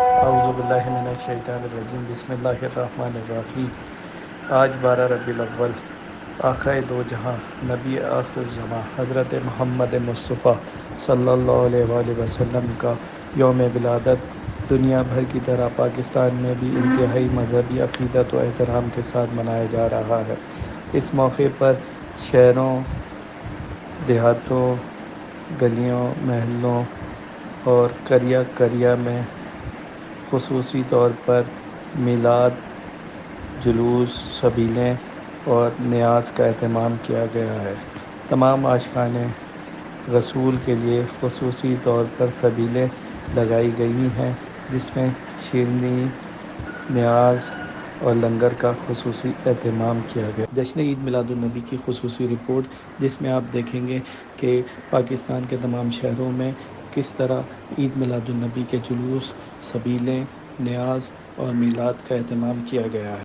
औज़ुबिल्लाहिमिनश्शैतानिर्रजीम बिस्मिल्लाहिर्रहमानिर्रहीम। आज 12 रबीउल अव्वल आक़ाए दो जहाँ नबी आखिरुज़्ज़मां हज़रत मोहम्मद मुस्तफ़ा सल्लल्लाहु अलैहि वसल्लम का यौम विलादत दुनिया भर की तरह पाकिस्तान में भी इंतहाई मजहबी अक़ीदत व एहतराम के साथ मनाया जा रहा है। इस मौके पर शहरों, देहातों, गलियों, महलों और करिया करिया में ख़ुसूसी तौर पर मिलाद, जुलूस, सबीलें और नियाज़ का एहतमाम किया गया है। तमाम आशिक़ाने रसूल के लिए ख़ुसूसी तौर पर सबीलें लगाई गई हैं, जिसमें शीरनी, नियाज़ और लंगर का ख़ुसूसी एहतमाम किया गया। जश्न ईद मिलादुन्नबी की ख़ुसूसी रिपोर्ट, जिसमें आप देखेंगे कि पाकिस्तान के तमाम शहरों में किस तरह ईद मिलादुन्नबी के जुलूस, सबीलें, नियाज़ और मीलाद का एहतमाम किया गया है।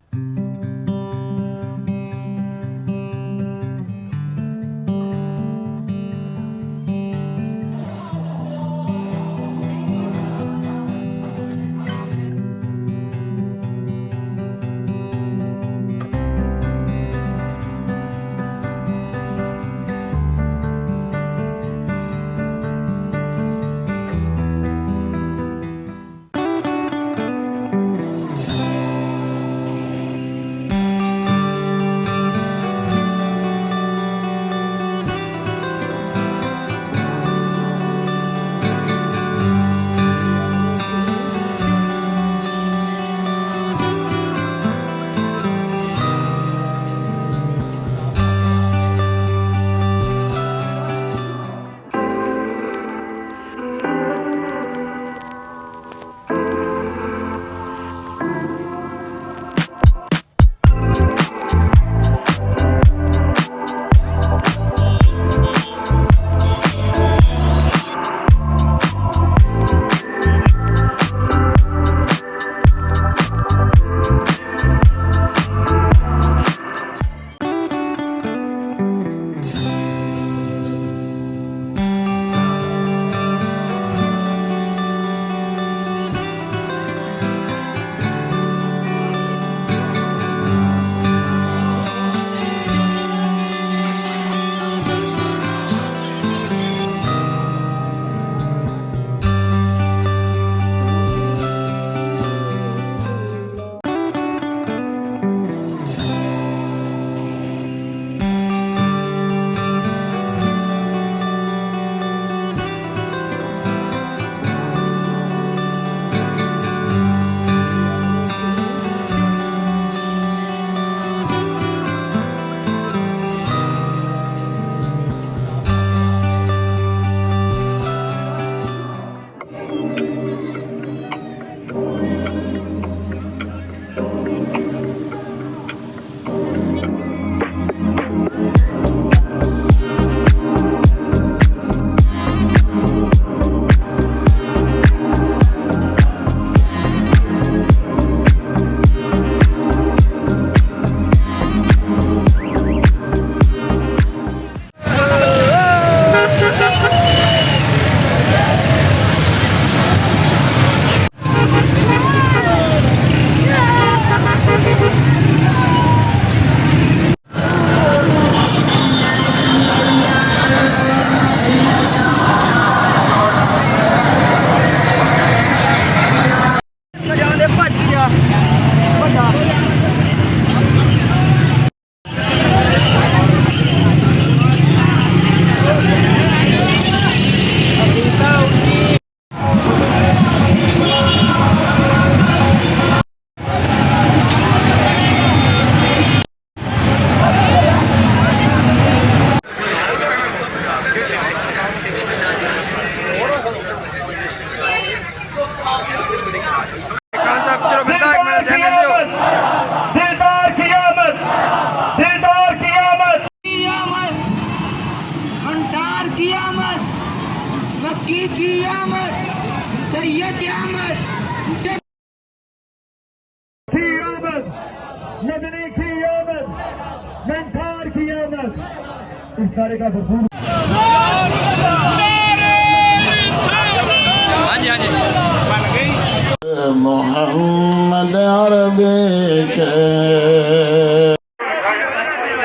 मदनी की आमद, मंठार की आमद, इस सारे का भरपूर हाँ जी मोहम्मद अरबी के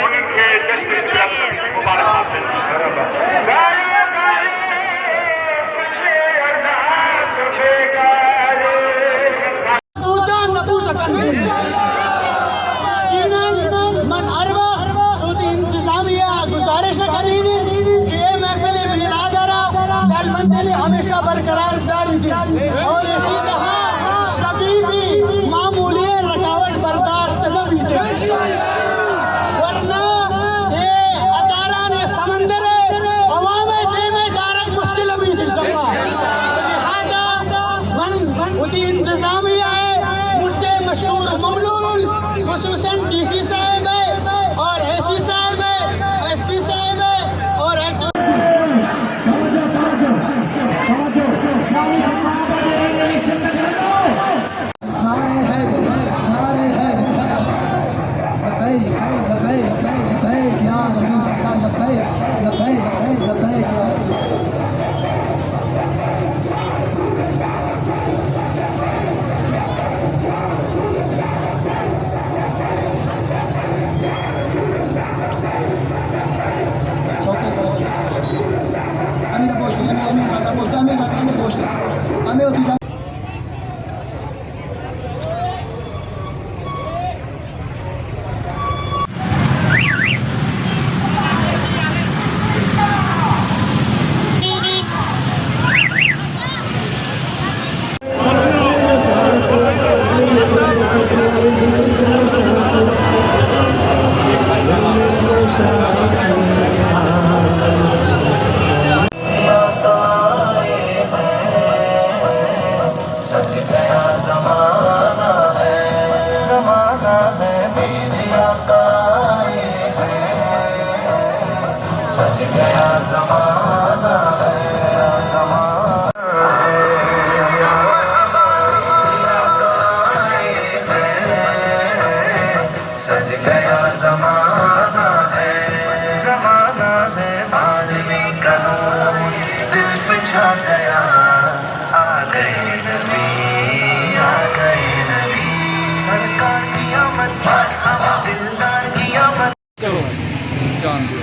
उनके जश्न मुबारकबाद पेश मन अरबा सूदी इंतजामिया गुजारिश करेगी कि ये महफिल मिलादरा दलबंदी हमेशा बरकरार जारी थी और इसी तरह कभी भी मामूली रुकावट बर्दाश्त न भी थे वरना ये अदारान समंदर अवाम में दारक मुश्किल भी थी लिहाजा मन खुदी इंतजामिया है मुझसे मशहूर ममलूल खुसूसन डीसी साहब है और एसी साहब है एसपी साहब है और सज गया जमाना है मेरे आका है सज गया जमाना है सज गया जमाना है मारवी करूं दिल पे छा गया आ गए नबी सरकार की आमद दिलदार की आमद जान दो